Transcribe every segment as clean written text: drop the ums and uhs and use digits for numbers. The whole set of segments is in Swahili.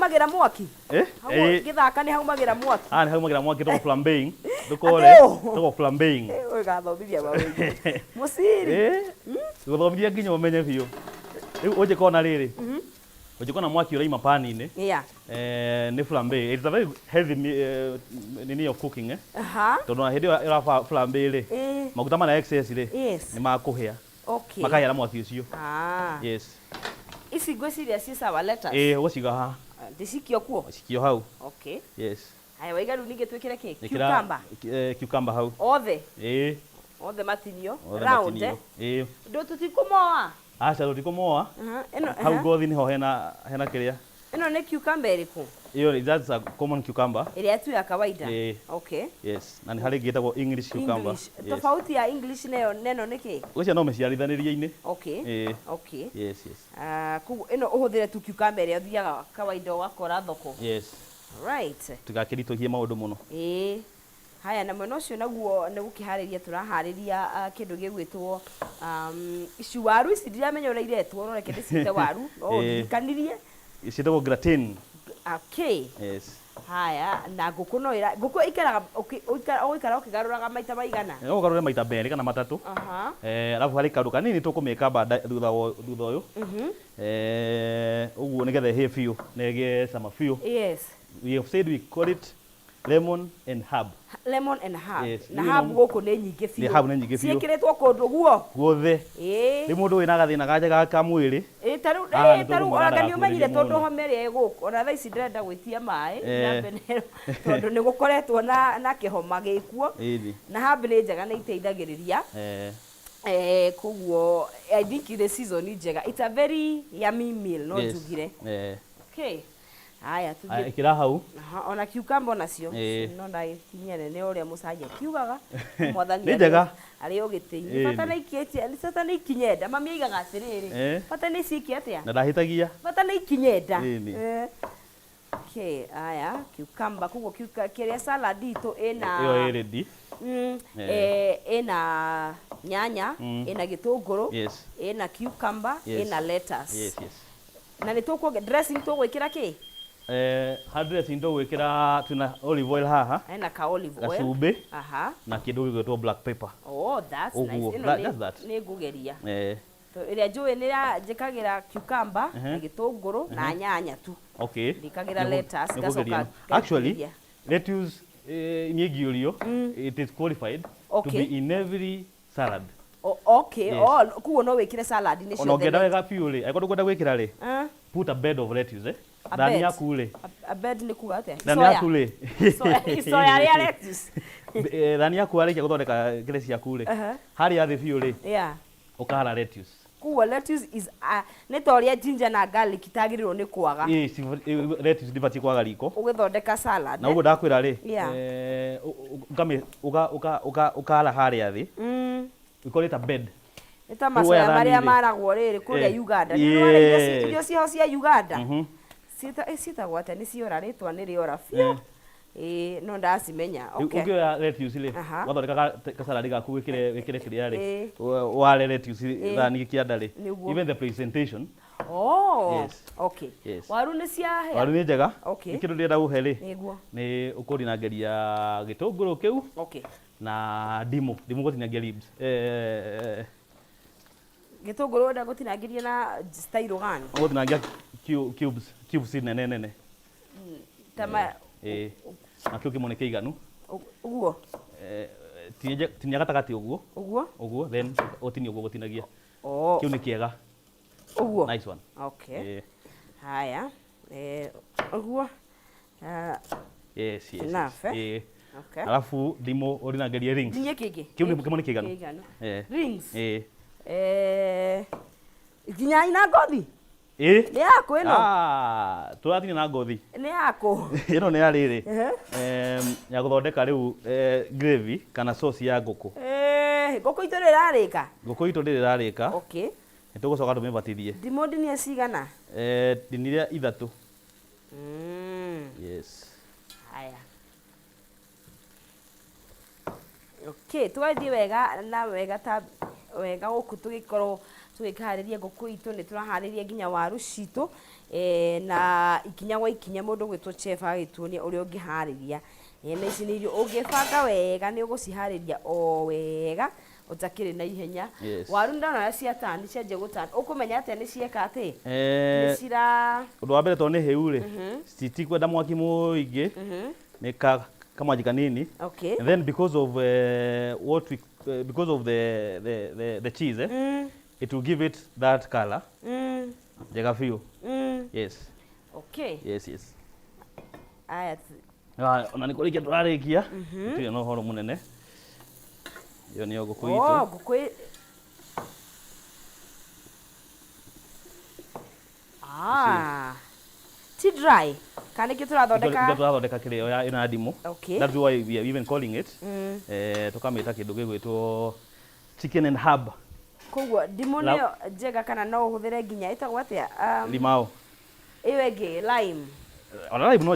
Magira mwaki githaka ni haumagira mwaki ni haumagira mwaki to flambeing to flambeing we gathomithia ba we musiri guthomithia nginya umenye biu riu uje kona riri uje kona mwaki uraima pani ni ni flambe. It's a very heavy nini of cooking tondu na hindi ira flambe ri maguta mana excess ri ni makuhia makahia na mwaki ucio yes isi gwiciria ci sawa lettuce uciga ha Disikio kuo? Sikio hau. Okay. Yes. Haya waigaru ninge twikire ki? Cucumber. Cucumber hau. Othe. Othe matinio. Round Ndo tutikumoa. Acha tutikumoa. Hau gothi niho hena kiria. Ino ni cucumber iriku? Iyo that's a common cucumber. Iria tu ya kawaida. Okay. Yes. Na ni hari gitagwo English cucumber. Tofauti ya English neno niki? Ucio no meciarithaniriaini. Okay. Okay. Yes. Kugu ino uhuthire tu cucumber iria thiaga kawaida wakora thoko. Yes. Right. Tugakiritohie maundu muno. Haya na mwena ucio naguo ni gukihariria turahariria kindu gigwitwo ici waru ici ndiramenya ura iretwo no reke ndicite waru ndikanirie icitagwo gratin. Okay. Yes. Haya na nguku no ira nguku ikaraga ukikara ukigaruraga maita maigana ugarure maita mbere kana matatu alafu hari kandu kanini tukumika bada thutha uyu uguo nigethe hie fiu nege sama fiu. Yes. We have said we call it lemon and herb. Lemon and herb. Yes. Na herb guku ni nyingi fiu. Ni herb ni nyingi fiu. Ciekiretwo kundu guo. Guothe. Ni mundu wina gathina gaje ga mwiri. Taru oraga ni umenyire tondu homere guku. Ona tha ici ndenda gwitia mai na benero tondu ni gukoretwo na kihoma gikuo. Na herb ni njega ni iteithagiriria. Kuguo I think the season is njega. It's a very yummy meal no jugire. Okay. Haya tuge ikira hau ona cucumber nacio no ndai kinyene ne uria musaje kiugaga mwathani ni njega ari ogitei bata na ikiete ni sata ni ikinyenda mami aigaga atiriri bata ni cikia atia na ndahitagia bata ni ikinyenda okay haya cucumber kugo kiria salad ito ina iyo ready ina nyanya ina gitunguru ina cucumber ina lettuce na ni tuko dressing to gwikira ki dressing to gwikira tuna olive oil haha ina ka olive oil cumbi na kindu gigwitwo black pepper. That's nice ni ngugeria to iria njui ni njikagira cucumber na gitunguru na nyanya tu ndikagira lettuce gacoka actually lettuce nyegiurio it is qualified to be in every salad. Kuo no wikire salad ni cio. Ono ngenda wega piu ri aiko ndukunda gwikira ri put a bed of lettuce ndani yaku ri a bed ni kuga atia ndani yaku ri soya ria lettuce ndani yaku ari guthondeka gresi yaku ri hari athi piu ri ukahara lettuce. Kuo lettuce is ni toria ginger na garlic tagirirwo ni kwaga lettuce ndibati kwaga riko ugithondeka salad na uguo ndakwira ri ukahara hari athi we call it a bed. Eta masoya maria maragwo riri kuria Uganda. Ni wale irio cio cia Uganda. Sita gwata ni ciora ritwa ni riora fio. No ndacimenya. Okay. Ukioya lettuce ri wathondeka kasalad gaku wikire kiria ri wale lettuce thani kianda ri even the presentation. Yes. Okay. Waru ni cia he. Waru ni njega. Ikindu ndenda uhe ri ni ukurinangeria gitunguru kiu. Na dimu gutinangia ribs gitunguru nda gutinangiria na style gani gutinangia cubes nene tama na kio kimone kiiganu uguo tinya gatagati uguo then otinia uguo gutinagia kio ni kiega uguo nice one. Okay. Haya uguo yes Okay. Alafu dimu orinangeria rings. Ninye kiki. Kiu ni kimone kiganu. Rings. Ginya ina ngothi. Ni yako ino. Turathini na ngothi. Ni yako. Ino ni ariri. Ya guthondeka riu gravy kana sauce ya nguku. Nguku itu rirarika. Nguku itu rirarika. Okay. Nitugucoka tumibatithie. Dimu ndinia cigana. Diniria ithatu. Yes. Haya. Okay, twathi wega na wega ta wega guku tugikorwo tugikahariria ngũkũ itu ni turahariria nginya waru citu na ikinya gwa ikinya mundu gwitwo chef agituonia uria ungihariria na ici ni irio ungibanga wega ni ugucihariria o wega utakiri na ihenya waru ndana cia tani cia nje gutani ukumenya ate ni cieka ati ni cira undu wa mbere to ni hiu ri citikwenda mwaki muingi ni kama kanini okay and then because of because of the cheese it will give it that color jega feel yes okay yes aya ona nikurikia turarikia tu no horo munene yo ni ngũkũ itu ngũkũ ti dry kana ki turathondeka kirio ya ina ndimu okay that's why we are even calling it tukamita kindu gigwitwo chicken and herb koguo ndimu niyo njega kana no uhuthire nginya itagwo atia limao iyo ingi lime ona lime no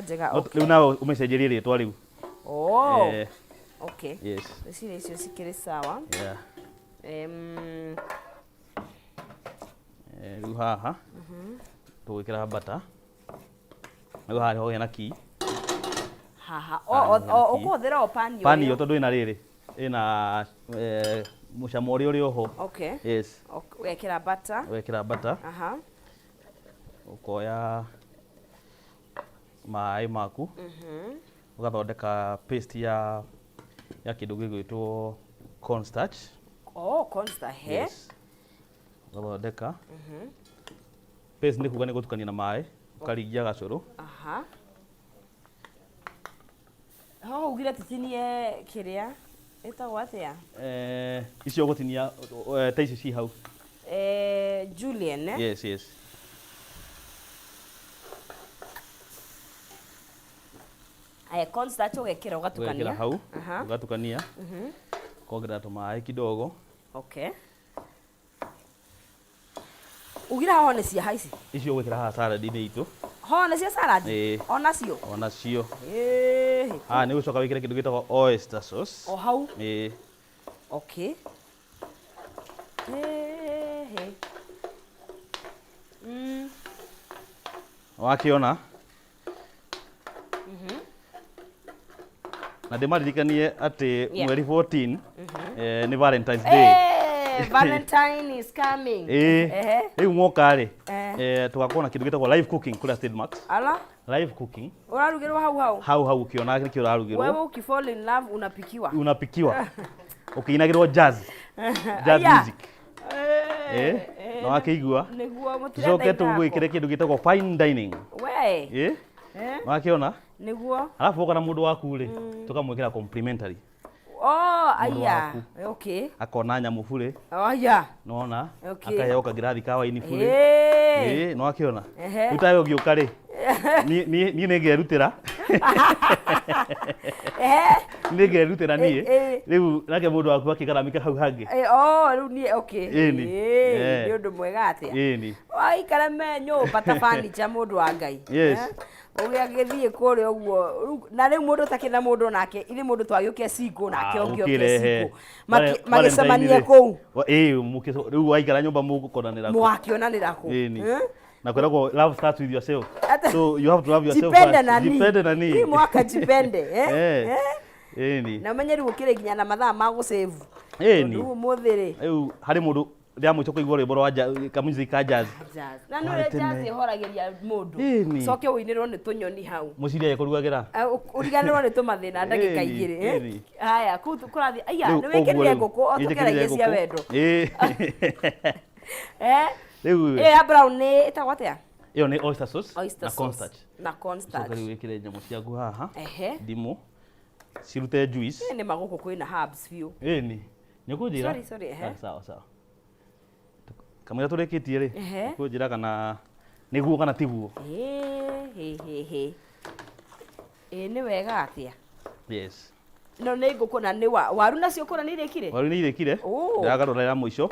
njega okay riu nawe umecenjerie ritwa riu okay yes ici icio cikiri sawa yeah riu haha tugwikira butter riu haha ho hena ki haha ukuthira o pani yo tondu ina riri ina mucamo uri oho okay yes wekira butter ukoya mai maku ugathondeka paste ya kindu gigwitwo cornstarch cornstarch yes ugathondeka paste ni kuga ni gutukania na mai ukaringia gacuru ho ugire titinie kiria etagwo atia icio gutinia ta ici ci hau Julian yes cornstarch ugekira ugatukania hau ugatukania kongerera tumai kidogo okay ugira hone cia haici icio gwikira ha salad ni itu hone cia salad ona cio ni gucoka wikire kindu gitagwo oyster sauce hau okay wakiona na ndimaririkanie ati mweri 14 ni Valentine's Day Valentine is coming riu mwoka ri tugakorwo na kindu gitagwo live cooking kula Stedmax live cooking urarugirwo hau ukiona nikio urarugirwo wewe ukifall in love unapikiwa ukiinagirwo jazz music no akigua niguo mutirenda tugwikire kindu gitagwo fine dining we wakiona niguo alafu uka na mundu waku ri tukamwikira complimentary aya okay akona nyamu bure nona akaheo kagirathi ka waini bure no akiona utayo giuka ri ni ngerutira ngerutira ni riu nake mundu waku akikaramika hau hangi riu ni okay ni undu mwega atia aikara me nyumba ta furniture mundu wa Ngai ugiagithie kuria uguo na riu mundu takina mundu nake ili mundu twagiukia singo nake ongiokia singo magicemania kuu riu waikara nyumba mugukonanira ku mwakionanira ku na kwenda love starts with yourself so you have to love yourself depende na ni mwaka depende na menye riu ukire ginya na mathaa ma gucave riu muthiri riu hari mundu ndiamwite kuigwa rwimbo rwa kamuzi ka jazz na no jazz ihoragiria mundu coke uinirwo ni tunyoni hau muciria yekurugagira uriganirwo ni tumathina ndagika igiri haya kurathi aya ni wekirire nguku otukeragia cia wendo riu brown ni itagwo atia iyo ni oyster sauce na cornstarch riu wikire nyamu ciaku haha ndimu cirute juice ni maguku kwina herbs few ni nyukujira sorry sawa kamera turekitie ri kunjira kana niguo kana tiguo ni wega atia yes no ni nguku na ni waru nacio kura ni irekire ndagarura ya muico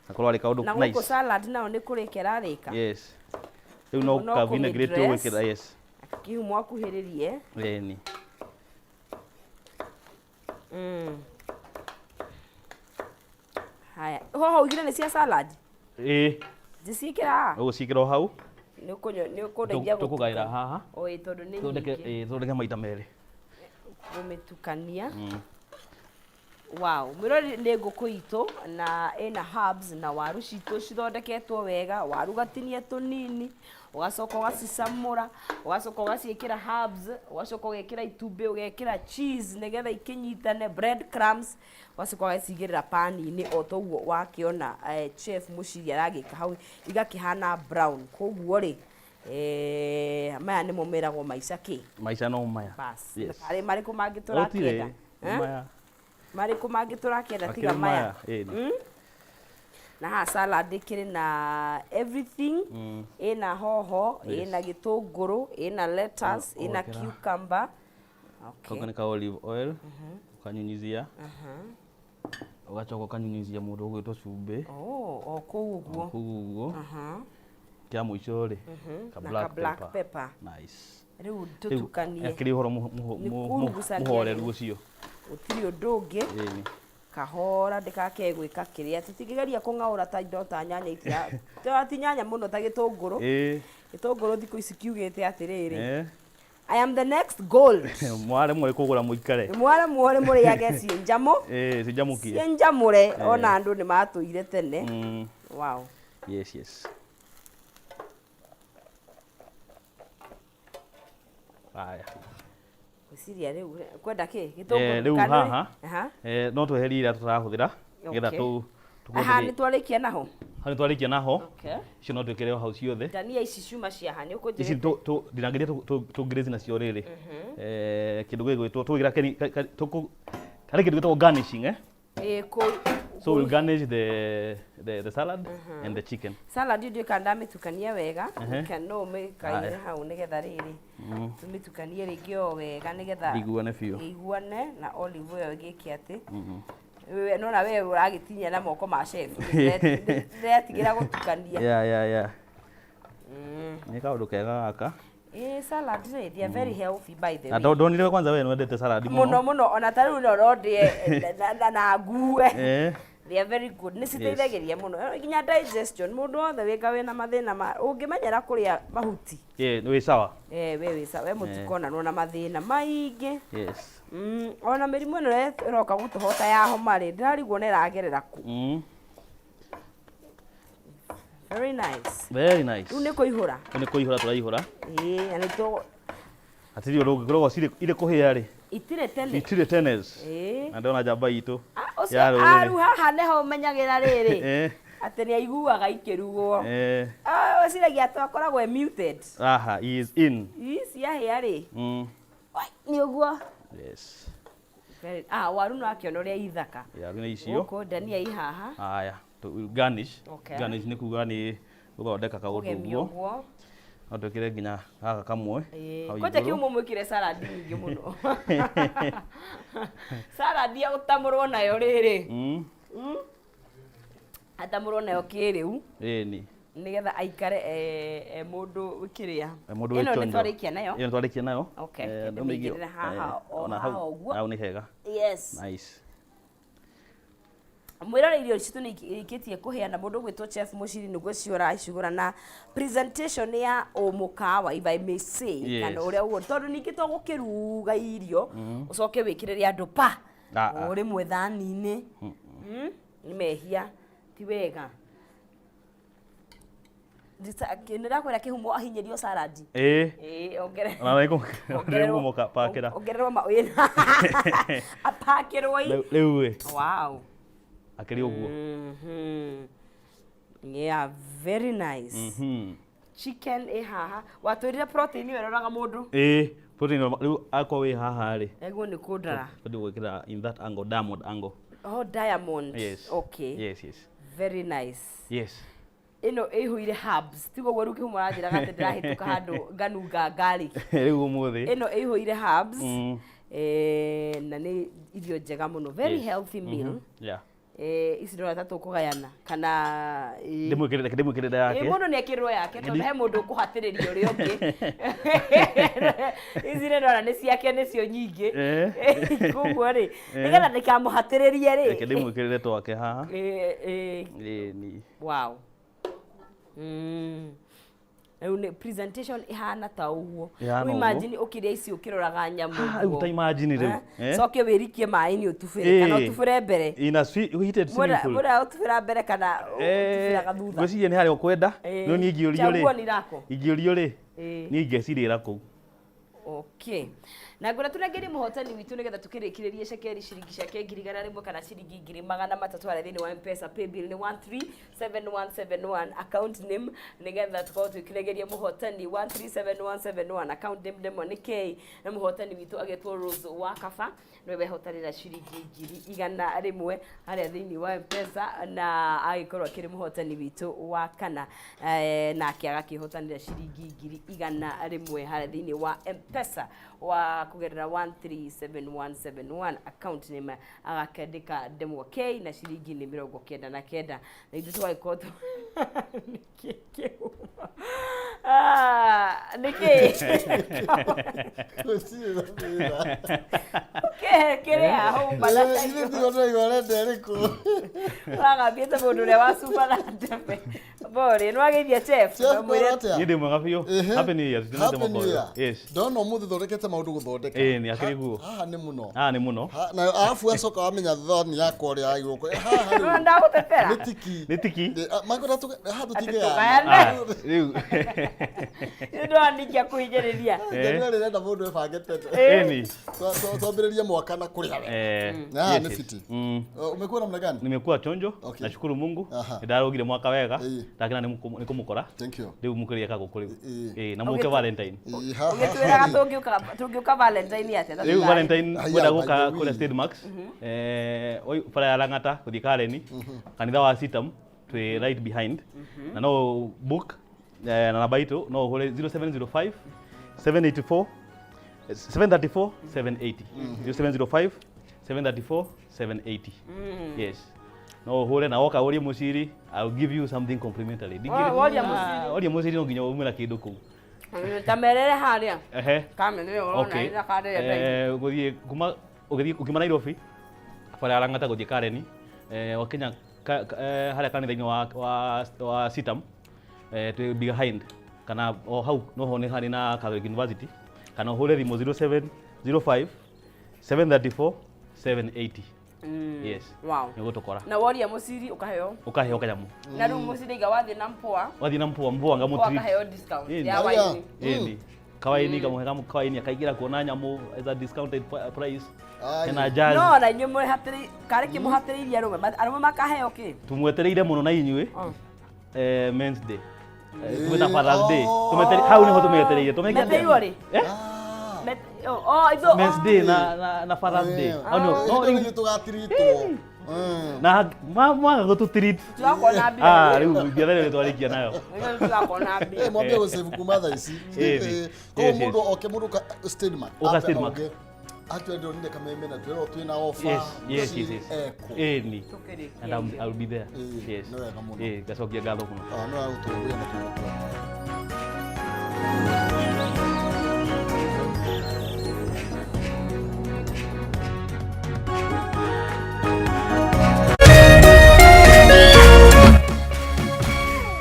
nakorwo ari kaundu nice na nguku salad nao ni kurikira rika yes riu no ka vinaigrette wikira kihumo akuhiririe ni Haya. Hoho igire ni cia salad. Jicikira. Ugucikira hau. Ni ukundeithia tukugaira haha. Oi tondu ni nyingi. Thondeke maita meri. Umetukania. Wow, mirori ni nguku itu na ina herbs na waru citu cithondeketwo wega, waru gatinie tunini, ugacoka ugacicamura, ugacoka ugaciikira herbs, ugacoka ugekira itumbi, ugekira cheese nigetha ikinyitane, bread crumbs, ugacoka ugacigirira pani-ini o toguo wakiona chef muciri aragika hau igakihana brown. Koguo ri maya nimo meragwo maica ki? Maica no maya. Bas. Mariku mangi turakienda? Maya. Mariku mangi turakienda tiga maya. Na ha salad ikiri na everything, ina hoho, ina gitunguru, ina lettuce, ina cucumber. Okay. Ukanika olive oil, ukanyunyizia. Ugacoka ukanyunyizia mundu gwitwo cumbi. Kuguo. Kia muico ri ka black pepper. Nice. Riu tutukanie. Akiri horo muhoreru ucio. Utiri undu ungi. Kahora ndikake gwika kiria tutigigeria kungaura ta indo ta nyanya itia ti nyanya muno ta gitunguru gitunguru thiku ici kiugite atiriri I am the next gold. Mware mwe kugura muikare mware muri yage ci njamo cinjamukie ci njamure ona andu ni matuire tene. Wow. Yes. Aya. Kusiria riu kwenda ki gitunguru riu haha no tweherie ira turahuthira getha ni twarikia naho okay icio no twikire hau ciothe dania ici ciuma cia ha ni ukunjire ici ndinangeria tungirezi nacio riri kindu gigwitwo tugira kari kindu gitwo garnishing so we'll garnish the salad and the chicken. Salad ndio kanda mitukania wega no mekaire hau nigetha riri tumitukanie ringi o wega nigetha iguane na olive oil giki ati wewe nona wewe uragitinya na moko ma chef ndetigira gutukania yeah ni kaundu kega gaka salad they are very healthy by the way. Na ndonire kwanza wewe wendete salad muno ona tariu no rodie na ngue they are very good ni citeithagiria muno nginya digestion mundu othe wika wina mathina ungimenyera kuria mahuti we sawa we sawa we mutikona no na mathina maingi yes ona mirimu ino iroka gutuhota ya homa ri ndirarigwo ne ragerera ku very nice ni kuihura turaihura ani to atiri urugikorwo ire kuhia ri itire tenes na ndona jamba itu aru haha neho menyagira riri ati ni aiguaga ikirugwo ociragia twakoragwo muted he is in yahia ri ni uguo yes waru no akiona uria ithaka waru ni icio ko dania i haha haya garnish ni kuga ni guthondeka kaundu uguo no twikire nginya gaka kamwe kote kiumo mwikire salad nyingi muno salad ya utamurwo nayo riri atamurwo nayo kiriu nigetha aikare mundu wikiria ino ni twarikia nayo okay ndomigire haha hau ni hega yes nice mwirore irio citu ni ikitie kuheana mundu gwitwo chef muciri niguo ciora icigura na presentation ya umukawa if I may say kana uria ugo tondu ningi to gukiruga irio ucoke wikirire andu pa uri mwethani-ini ni mehia ti wega nira kwira kihumo ahinyerio salad ongere na weko remu moka pakira ongererwa mawina apakirwo riu we wow akiri uguo yeah very nice chicken haha watwirire protein weroraga mundu protein riu akwa we haha ri ego ni kudara ndu gwikira in that angle diamond angle diamond yes okay yes very nice yes ino ihuire herbs tigo gweru kihumo ranjira gate ndirahituka handu nganunga garlic riu umuthi ino ihuire herbs na ni irio njega muno very healthy meal ici ndo tatu kugayana kana ndimwikirira yake mundu ni ekirwo yake tondu he mundu kuhatiriria uri ungi ici ndo ni ciake ni cio nyingi kuguo ri nigetha ndikamuhatiririe ri reke ndimwikirire twake haha ni wow presentation ihana ta uguo imagine ukiria ici ukiroraga nyamu uguo ta imagine riu soke wirikie mai-ini utubire kana utubire mbere ina heated swimming pool mura utubira mbere kana utubira gathutha gwiciria ni hari ukwenda no ni ingiurio ri ingiurio ri ni ingecirira ku okay na ngora tunageri muhotani witu nigetha tukirikiririe shekeri shiringi ciake 1,100 kana shiringi 300 ara thini wa M-Pesa paybill ni 137171 account name nigetha tukao tukiregeria muhotani 137171 account name demo ni K na muhotani witu agetwo Rose wa Kaba niwe hotarira shiringi 100 ara thini wa M-Pesa na agikorwo akiri muhotani witu wa kana na akiaga kihotanira shiringi 100 ara thini wa M-Pesa wa kugerera 137171 account name agakandika demo K na shiringi ni 99 na ithu twagikoto niki kere aho malaka ile ndio igore nderiko raga bieta mundu re wa super na tepe bore no agithia chef yinde mwega biu happy new year yes dono muthu thondekete maundu guthondeka ni akiri guo haha ni muno na afu acoka amenya thoni yakwa uri aigwo haha ndagutetera ni tiki magora tu haha tutige riu ndo anikia kuhijiriria ndio renda mundu ebangete ni twambiriria mwaka na kuri na ni fiti umekuwa namna gani nimekuwa chonjo nashukuru Mungu ndarogire mwaka wega lakini nikumukora thank you ndio mukiria kago kuri na muke Valentine ugitwira tungiuka Valentine ate riu Valentine wenda guka kuri State Max oi para ya Langata kuthi Kareni kanitha wa Sitam twi right behind na no book na namba itu no hole 0705 784 734 780 0705 734 780 yes no hole na woka uri musiri I'll give you something complimentary ori musiri no nginya umira kindu ku tamerere haria Kameme urona ira kare guthie kuma ukima Nairobi para Langata guthie Kareni wakenya haria kanitha-ini wa Sitam to behind kana hau no hone hari na Catholic University kana hole thimo 0705 734 780 yes wow nigutokora na woria musiri ukaheo kanyamu na ru musiri ga wathi na mpua ngamu treat ukaheo discount ya waini kawaini kamuhega kawaini akaigira kuona nyamu as a discounted price na jazz no na nyumu hatiri kare ki muhatiriria arume makaheo ki tumwetereire muno na inyue men's day tumeta Father's Day tumeteri hau niho tumetereire tumetereire ri ido men's day na Father's Day no ni tugatirito na mama go to treat twakona bi riu biathare twarikia nayo twakona bi mwambie gusave kumatha ici ko mundu mundu ka State Max actually don't need Kameme na twero twina offer yes ni and I'll be there yes gacokia ngatho kuno no utubuya na tuko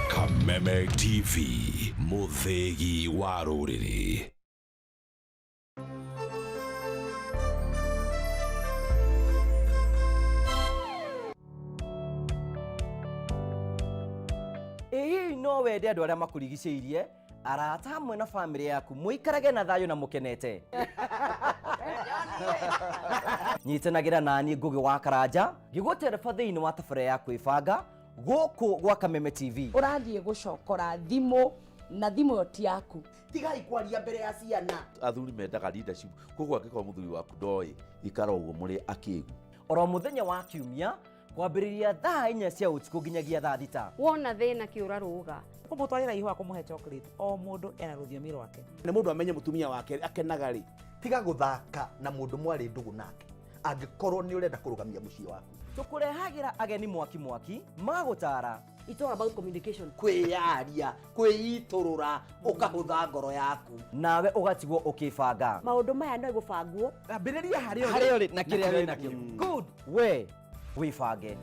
Kameme TV muthegi wa ruriri no wende andu aria makurigiceirie arata hamwe na family yaku muikarage na thayo na mukenete nyitanagira nani ngugi wa Karanja gigutereba thiini wa tabare ya kwibanga guku gwa Kameme TV urathie gucokora thimo na thimo yoti yaku tigai kwaria mbere ya ciana athuri mendaga leadership koguo angĩkorwo mũthuri waku ndoĩ ikara ũguo mũrĩ akĩĩgu oro muthenya wa kiumia kwambĩrĩria thaa 4 cia ũtukũ nginyagia thaa 6 wona thĩna kĩũra rũga kumutwarira ihu akumuhe chocolate o mundu ena rũthiomi rwake nĩ mũndũ amenye mũtumia wake akenaga rĩ tiga guthaka na mundu mwari ndugu nake angĩkorwo nĩ ũrenda kũrũgamia mũciĩ waku tukurehagira ageni mwaki magutara. It's all about communication. Kwiyaria, kwiiturura, ukahutha ngoro yaku. Nawe ugatigwo ukibanga. Maundu maya no igubangwo. Ambiriria harĩa ũrĩ na kĩrĩa wĩ nakĩo. Good. We wibange.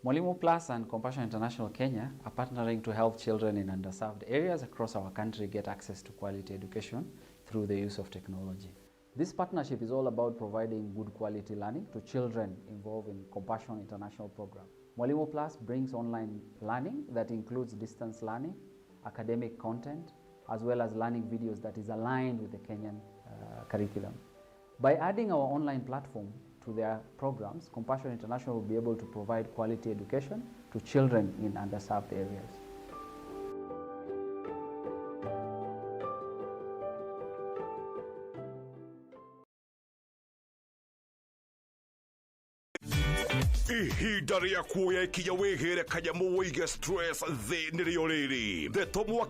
Mwalimu Plus and Compassion International Kenya are partnering to help children in underserved areas across our country get access to quality education through the use of technology. This partnership is all about providing good quality learning to children involved in Compassion International program. Mwalimu Plus brings online learning that includes distance learning, academic content, as well as learning videos that is aligned with the Kenyan curriculum. By adding our online platform to their programs, Compassion International will be able to provide quality education to children in underserved areas. Ihinda rĩa kuoya ikinya wĩgĩre kanyamu wĩige stress thĩ nĩrĩo rĩrĩ. Ndeto Mwaki